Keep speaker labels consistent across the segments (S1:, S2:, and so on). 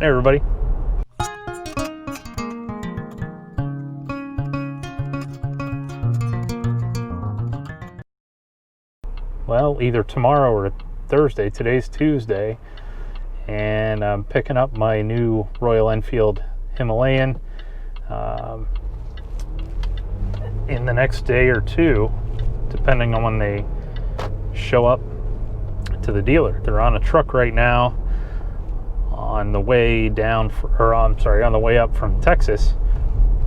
S1: Hey everybody. Well, either tomorrow or Thursday. Today's Tuesday, and I'm picking up my new Royal Enfield Himalayan in the next day or two, depending on when they show up to the dealer. They're on a truck right now on the way down, on the way up from Texas,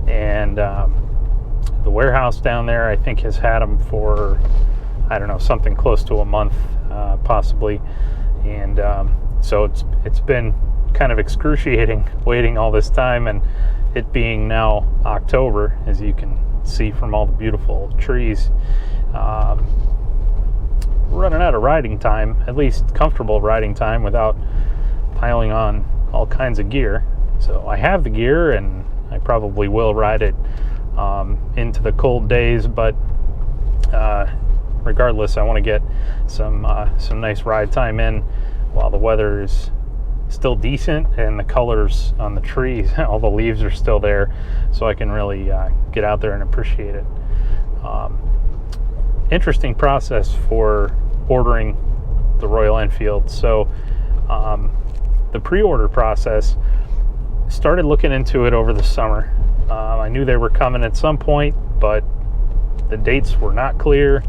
S1: and the warehouse down there, I think, has had them for, I don't know, something close to a month, possibly, and so it's been kind of excruciating waiting all this time, and it being now October, as you can see from all the beautiful trees. Running out of riding time, at least comfortable riding time, without piling on all kinds of gear. So I have the gear, and I probably will ride it into the cold days, but regardless, I want to get some nice ride time in while the weather is still decent and the colors on the trees, all the leaves are still there, so I can really get out there and appreciate it. Interesting process for ordering the Royal Enfield. So the pre-order process, started looking into it over the summer. I knew they were coming at some point, but the dates were not clear.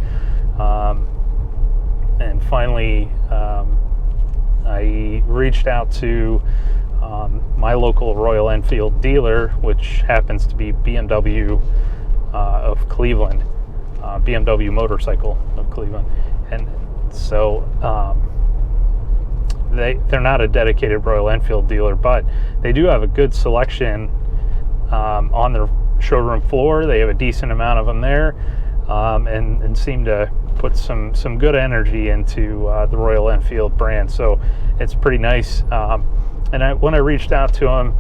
S1: And finally, I reached out to my local Royal Enfield dealer, which happens to be BMW of Cleveland, BMW Motorcycle of Cleveland. And so they're not a dedicated Royal Enfield dealer, but they do have a good selection on their showroom floor. They have a decent amount of them there, and seem to put some good energy into the Royal Enfield brand. So it's pretty nice. And when I reached out to them,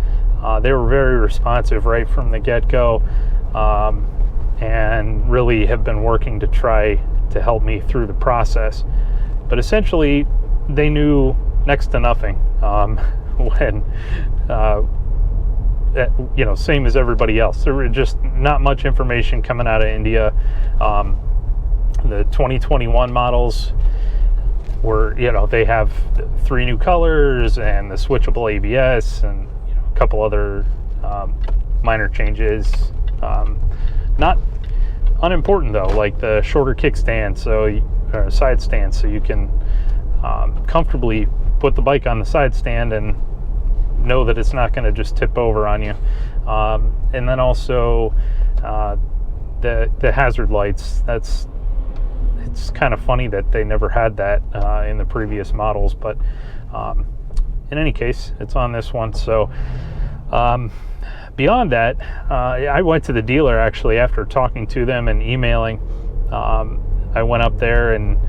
S1: they were very responsive right from the get-go, and really have been working to try to help me through the process. But essentially, they knew next to nothing when same as everybody else. There were just not much information coming out of India. The 2021 models were, they have 3 new colors and the switchable ABS and a couple other minor changes. Not unimportant though, like the shorter kickstand, or side stand, so you can comfortably put the bike on the side stand and know that it's not going to just tip over on you. And then also the hazard lights. It's kind of funny that they never had that in the previous models, but in any case, it's on this one. So beyond that, I went to the dealer actually after talking to them and emailing. I went up there and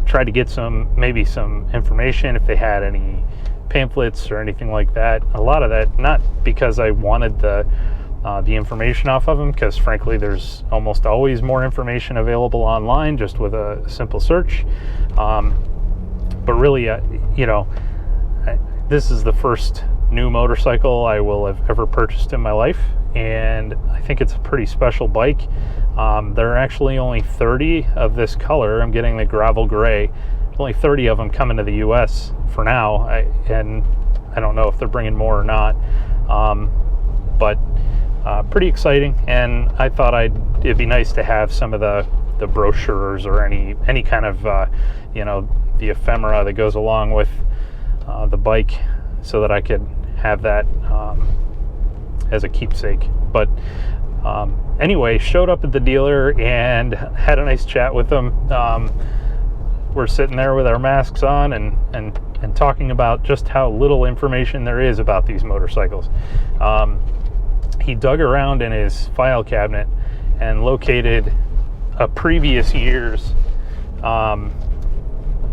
S1: tried to get maybe some information if they had any pamphlets or anything like that. A lot of that, not because I wanted the information off of them, because frankly there's almost always more information available online just with a simple search, but really this is the first new motorcycle I will have ever purchased in my life, and I think it's a pretty special bike. There are actually only 30 of this color. I'm getting the gravel gray. There's only 30 of them coming to the US for now, and I don't know if they're bringing more or not, but pretty exciting. And I thought it'd be nice to have some of the brochures or any kind of the ephemera that goes along with the bike, so that I could have that as a keepsake. But anyway, showed up at the dealer and had a nice chat with them. We're sitting there with our masks on and talking about just how little information there is about these motorcycles. He dug around in his file cabinet and located a previous year's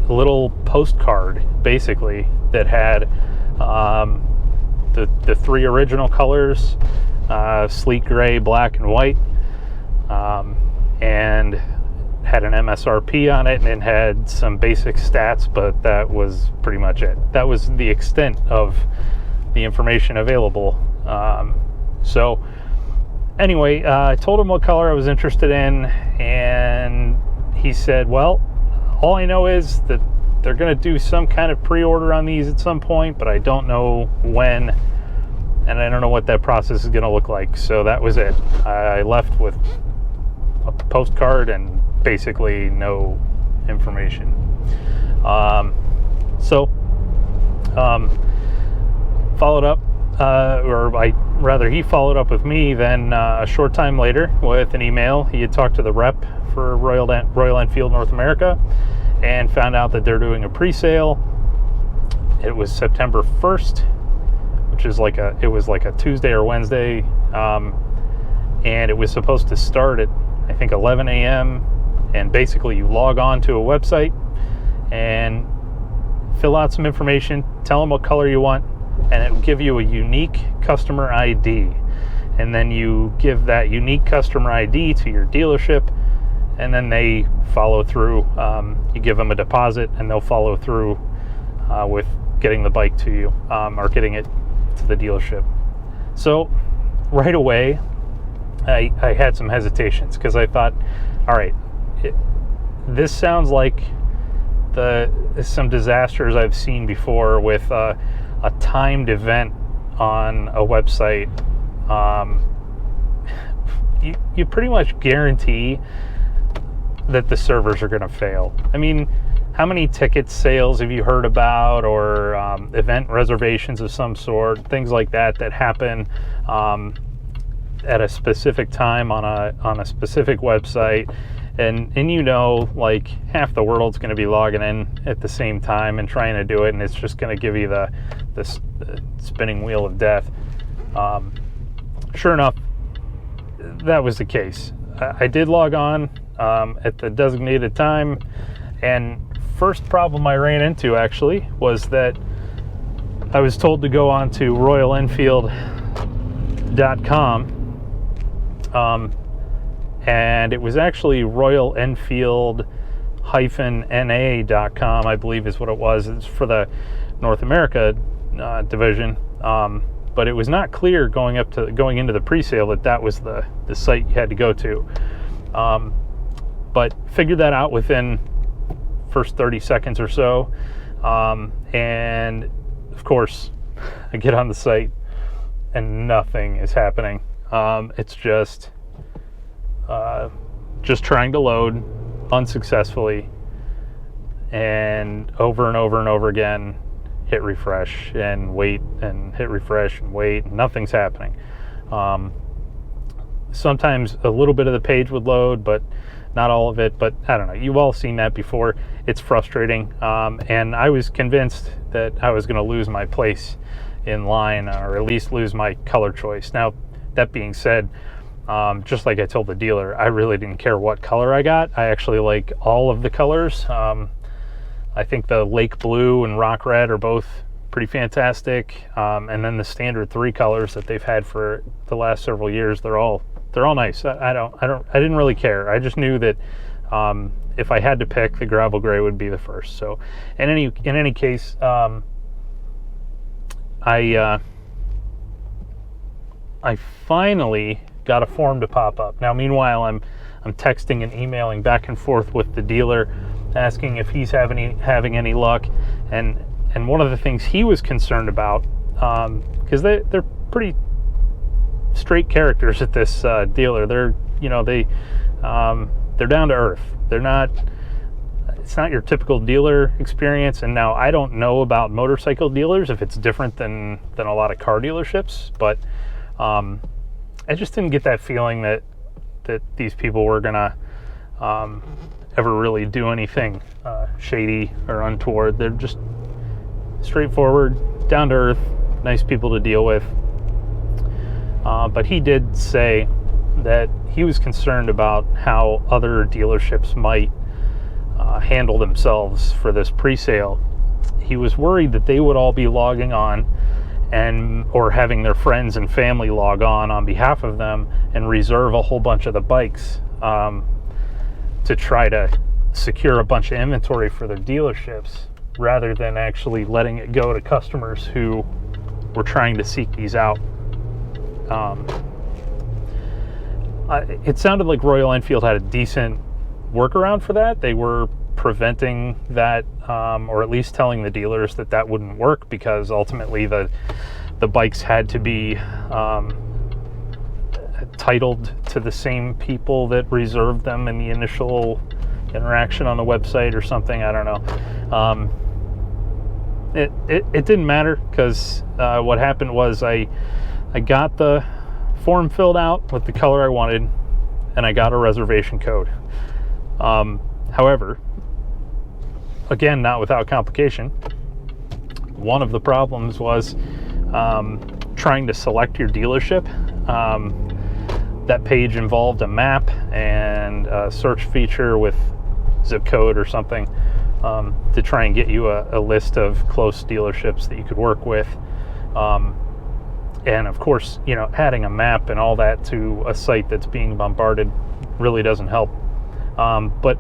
S1: little postcard, basically, that had the 3 original colors, sleek gray, black, and white, and had an MSRP on it, and it had some basic stats, but that was pretty much it. That was the extent of the information available. So anyway, I told him what color I was interested in, and he said, well, all I know is that they're going to do some kind of pre-order on these at some point, but I don't know when, and I don't know what that process is going to look like. So that was it. I left with a postcard and basically no information. Followed up, he followed up with me then a short time later with an email. He had talked to the rep for Royal Enfield North America and found out that they're doing a pre-sale. It was September 1st, which is like a Tuesday or Wednesday, and it was supposed to start at, I think, 11 a.m. And basically you log on to a website and fill out some information, tell them what color you want, and it will give you a unique customer ID. And then you give that unique customer ID to your dealership, and then they follow through. You give them a deposit, and they'll follow through with getting the bike to you, or getting it to the dealership. So right away, I had some hesitations, because I thought, all right, this sounds like some disasters I've seen before with a timed event on a website. You pretty much guarantee that the servers are going to fail. I mean, how many ticket sales have you heard about, or event reservations of some sort, things like that happen at a specific time on a specific website, and like half the world's going to be logging in at the same time and trying to do it, and it's just going to give you the spinning wheel of death. Sure enough, that was the case. I did log on at the designated time, and first problem I ran into actually was that I was told to go on to royalenfield.com, and it was actually royalenfield-na.com, I believe is what it was. It's for the North America division, but it was not clear going into the pre-sale that was the site you had to go to. But figured that out within first 30 seconds or so, and of course I get on the site and nothing is happening. It's just trying to load unsuccessfully, and over and over and over again, hit refresh and wait, and hit refresh and wait, and nothing's happening. Sometimes a little bit of the page would load, but not all of it. But I don't know, you've all seen that before. It's frustrating, and I was convinced that I was going to lose my place in line, or at least lose my color choice. Now, that being said, just like I told the dealer, I really didn't care what color I got. I actually like all of the colors. I think the lake blue and rock red are both pretty fantastic, and then the standard 3 colors that they've had for the last several years, they're all nice. I didn't really care. I just knew that if I had to pick, the gravel gray would be the first. So in any case, I finally got a form to pop up. Now, meanwhile, I'm texting and emailing back and forth with the dealer, asking if he's having any luck, and one of the things he was concerned about, because they're pretty straight characters at this dealer. They're down to earth. It's not your typical dealer experience. And now, I don't know about motorcycle dealers if it's different than a lot of car dealerships, but I just didn't get that feeling that these people were gonna ever really do anything shady or untoward. They're just straightforward, down to earth, nice people to deal with. But he did say that he was concerned about how other dealerships might handle themselves for this pre-sale. He was worried that they would all be logging on or having their friends and family log on behalf of them and reserve a whole bunch of the bikes. to try to secure a bunch of inventory for their dealerships rather than actually letting it go to customers who were trying to seek these out. It sounded like Royal Enfield had a decent workaround for that. They were preventing that, or at least telling the dealers that that wouldn't work, because ultimately the bikes had to be titled to the same people that reserved them in the initial interaction on the website or something. I don't know. It didn't matter, because what happened was I got the form filled out with the color I wanted, and I got a reservation code. However, again, not without complication, one of the problems was trying to select your dealership. That page involved a map and a search feature with zip code or something, to try and get you a list of close dealerships that you could work with. And of course, adding a map and all that to a site that's being bombarded really doesn't help. But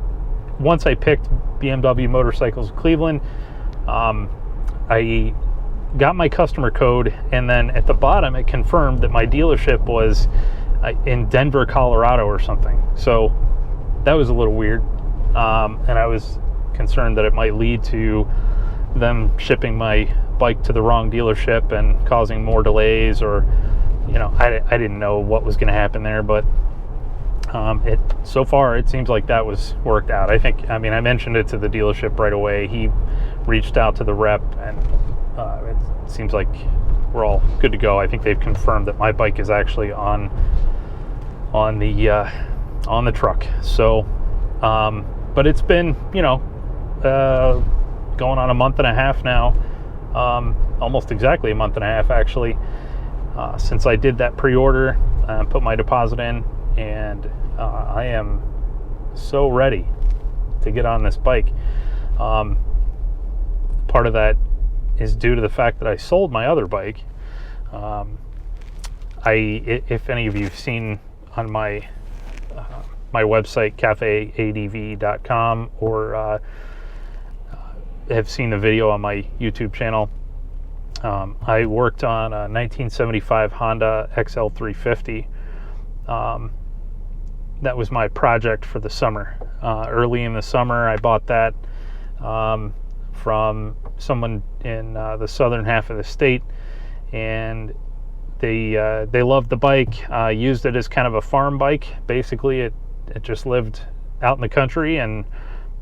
S1: once I picked BMW Motorcycles of Cleveland, I got my customer code, and then at the bottom it confirmed that my dealership was in Denver, Colorado or something. So that was a little weird, and I was concerned that it might lead to them shipping my bike to the wrong dealership and causing more delays, or I didn't know what was going to happen there. But so far it seems like that was worked out. I mentioned it to the dealership right away. He reached out to the rep, and it seems like we're all good to go. I think they've confirmed that my bike is actually on the truck. So but it's been going on a month and a half now, almost exactly a month and a half actually, since I did that pre-order, put my deposit in, and I am so ready to get on this bike. Part of that is due to the fact that I sold my other bike. If any of you have seen on my website, cafeadv.com, or have seen the video on my YouTube channel, I worked on a 1975 Honda XL350. That was my project for the summer. Early in the summer, I bought that from someone in the southern half of the state, and they loved the bike. Used it as kind of a farm bike. Basically, it just lived out in the country, and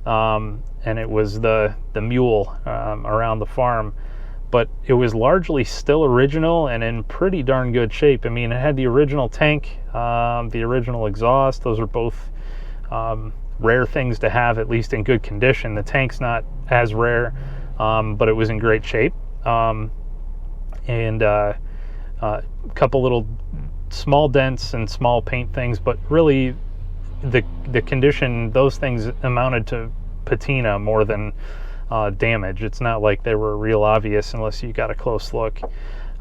S1: it was the mule around the farm. But it was largely still original and in pretty darn good shape. I mean, it had the original tank, the original exhaust. Those are both rare things to have, at least in good condition. The tank's not as rare, but it was in great shape. And a couple little small dents and small paint things, but really the condition, those things amounted to patina more than damage. It's not like they were real obvious unless you got a close look.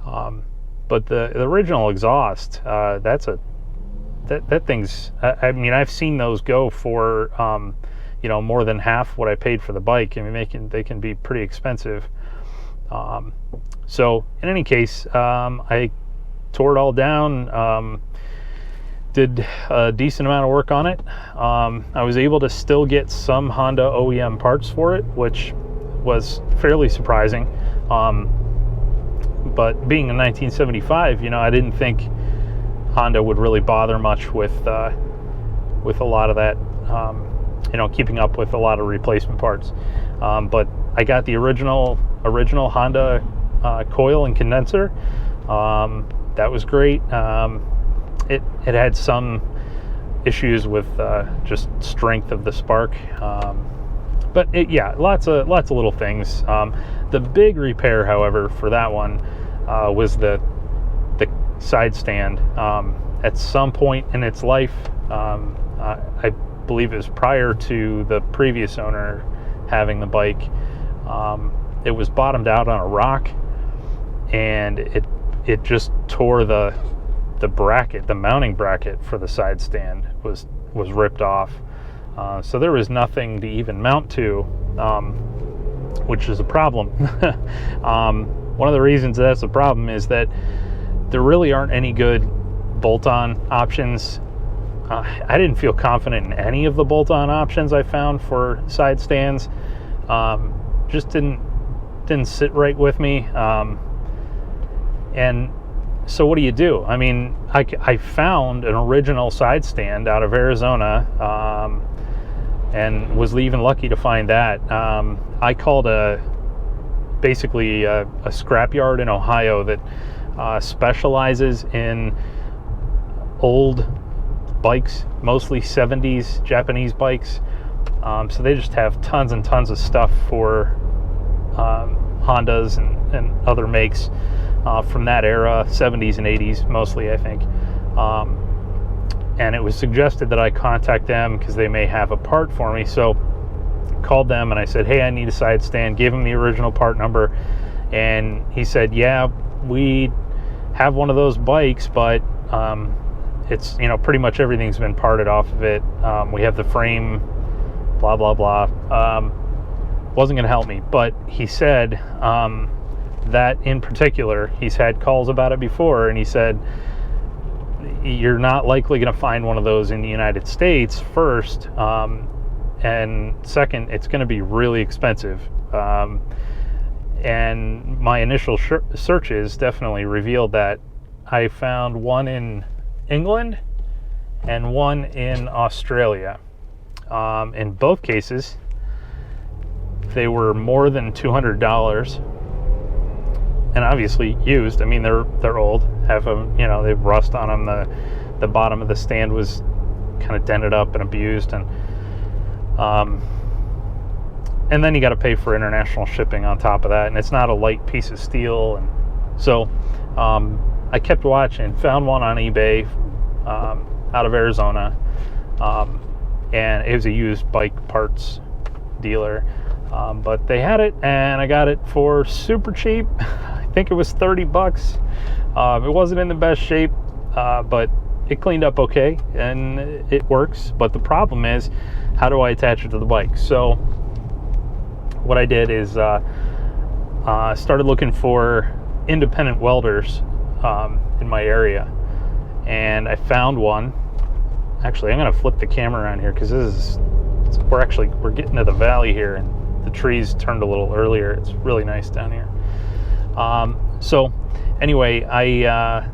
S1: But the original exhaust, that thing's, I've seen those go for more than half what I paid for the bike. I mean, they can be pretty expensive. So in any case, I tore it all down, did a decent amount of work on it. I was able to still get some Honda OEM parts for it, which was fairly surprising. But being in 1975, I didn't think Honda would really bother much with a lot of that, keeping up with a lot of replacement parts. But I got the original Honda coil and condenser. That was great. It had some issues with just strength of the spark, but lots of little things. The big repair, however, for that one was the side stand. At some point in its life, I believe it was prior to the previous owner having the bike, it was bottomed out on a rock, and it just tore the bracket. The mounting bracket for the side stand was ripped off. So there was nothing to even mount to, which is a problem. One of the reasons that's a problem is that there really aren't any good bolt-on options. I didn't feel confident in any of the bolt-on options I found for side stands. Just didn't sit right with me. And so what do you do? I mean, I found an original side stand out of Arizona, and was even lucky to find that. I called basically a scrapyard in Ohio that specializes in old bikes, mostly 70s Japanese bikes. So they just have tons and tons of stuff for Hondas and other makes from that era, 70s and 80s mostly, I think. And it was suggested that I contact them because they may have a part for me. So called them and I said, hey, I need a side stand. Gave him the original part number, and he said, yeah, we have one of those bikes, but it's, pretty much everything's been parted off of it. We have the frame, blah blah blah. Wasn't going to help me, but he said that in particular, he's had calls about it before, and he said, you're not likely going to find one of those in the United States, first, and second, it's going to be really expensive. And my initial searches definitely revealed that. I found one in England and one in Australia. In both cases, they were more than $200, and obviously used. I mean, they're old, have them, they've rust on them. The bottom of the stand was kind of dented up and abused, and then you got to pay for international shipping on top of that, and it's not a light piece of steel. And so I kept watching, found one on eBay out of Arizona, and it was a used bike parts dealer, but they had it, and I got it for super cheap. I think it was $30. It wasn't in the best shape, but it cleaned up okay, and it works. But the problem is, how do I attach it to the bike? So what I did is started looking for independent welders in my area, and I found one. Actually, I'm going to flip the camera around here because we're getting to the valley here, and the trees turned a little earlier. It's really nice down here. So anyway, I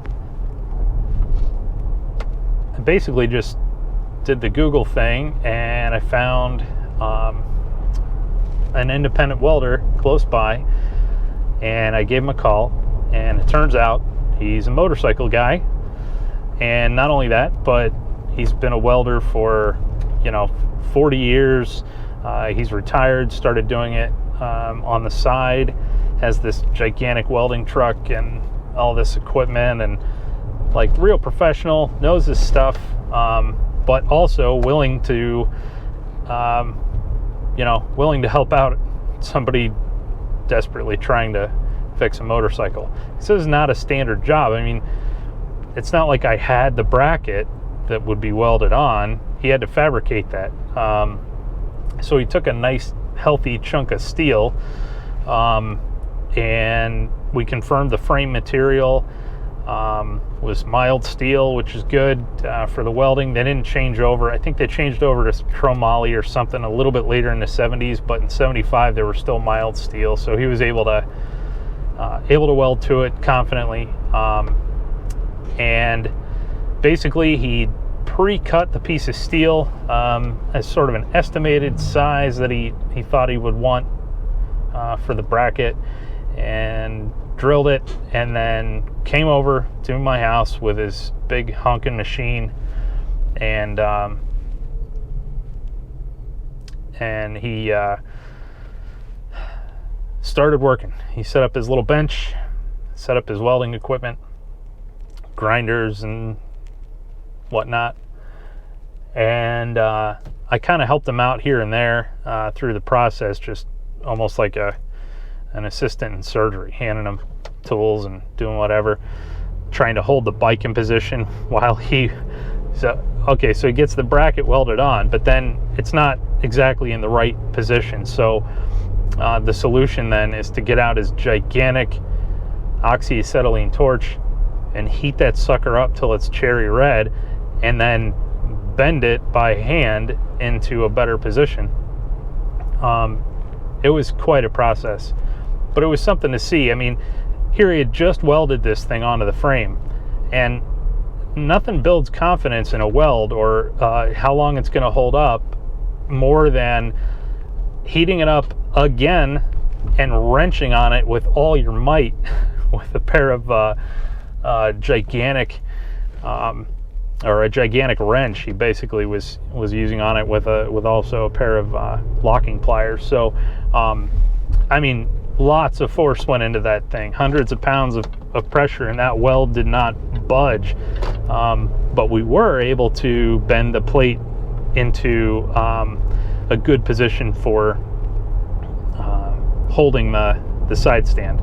S1: basically just did the Google thing, and I found an independent welder close by, and I gave him a call, and it turns out he's a motorcycle guy. And not only that, but he's been a welder for 40 years. He's retired, started doing it on the side, has this gigantic welding truck and all this equipment, and like real professional, knows his stuff, but also willing to help out somebody desperately trying to fix a motorcycle. This is not a standard job. I mean, it's not like I had the bracket that would be welded on. He had to fabricate that. So he took a nice healthy chunk of steel, and we confirmed the frame material was mild steel, which is good for the welding. They didn't change over. I think they changed over to chromoly or something a little bit later in the 70s, but in 75 they were still mild steel. So he was able to weld to it confidently. And basically he pre-cut the piece of steel as sort of an estimated size that he thought he would want for the bracket, and drilled it, and then came over to my house with his big honking machine, and he started working. He set up his little bench, set up his welding equipment, grinders and whatnot, and I kind of helped him out here and there through the process, just almost like an assistant in surgery, handing him tools and doing whatever, trying to hold the bike in position while he So, okay, so he gets the bracket welded on, but then it's not exactly in the right position. So the solution then is to get out his gigantic oxyacetylene torch and heat that sucker up till it's cherry red, and then bend it by hand into a better position. It was quite a process, but it was something to see. I mean, here he had just welded this thing onto the frame, and nothing builds confidence in a weld or how long it's going to hold up more than heating it up again and wrenching on it with all your might with a pair of gigantic or a gigantic wrench. He basically was using on it with also a pair of locking pliers. So I mean, lots of force went into that thing, hundreds of pounds of pressure, and that weld did not budge. But we were able to bend the plate into a good position for holding the side stand.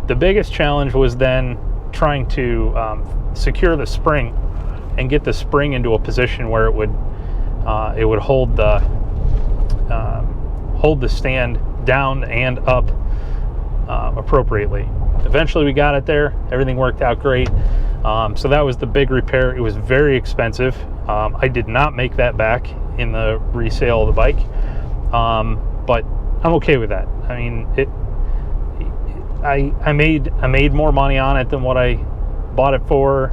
S1: The biggest challenge was then trying to secure the spring and get the spring into a position where it would hold the stand down and up appropriately. Eventually we got it there. Everything worked out great. So that was the big repair. It was very expensive. I did not make that back in the resale of the bike, but I'm okay with that. I mean, I made more money on it than what I bought it for.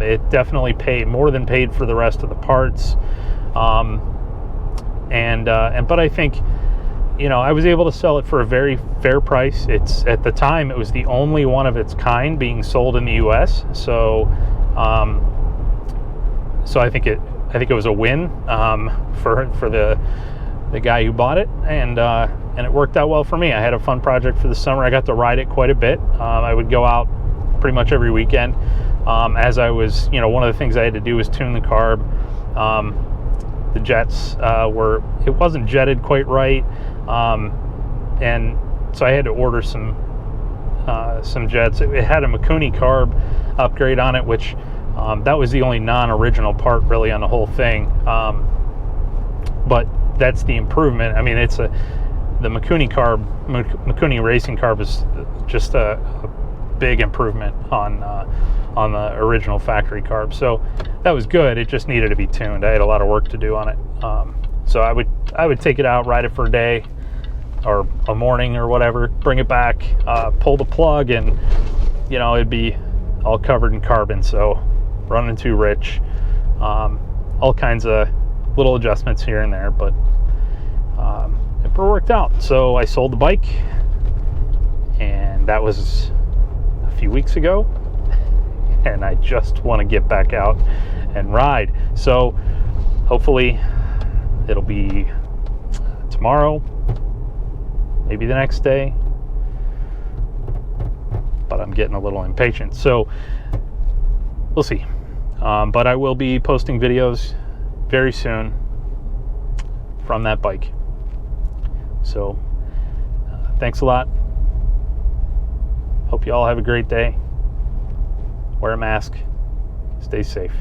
S1: It definitely more than paid for the rest of the parts. But I think, I was able to sell it for a very fair price. At the time, it was the only one of its kind being sold in the U.S. So I think it was a win for the guy who bought it, and it worked out well for me. I had a fun project for the summer. I got to ride it quite a bit. I would go out pretty much every weekend. As I was, one of the things I had to do was tune the carb. The jets it wasn't jetted quite right, and so I had to order some jets. It had a Mikuni carb upgrade on it, which that was the only non-original part really on the whole thing. But that's the improvement. I mean, the Mikuni racing carb is just a big improvement on the original factory carb. So that was good. It just needed to be tuned. I had a lot of work to do on it. So I would take it out, ride it for a day or a morning or whatever, bring it back, pull the plug, and it'd be all covered in carbon, so running too rich, all kinds of little adjustments here and there, but it worked out. So I sold the bike, and that was a few weeks ago, and I just want to get back out and ride. So hopefully it'll be tomorrow, maybe the next day, but I'm getting a little impatient, so we'll see. But I will be posting videos very soon from that bike. So thanks a lot. Hope you all have a great day. Wear a mask. Stay safe.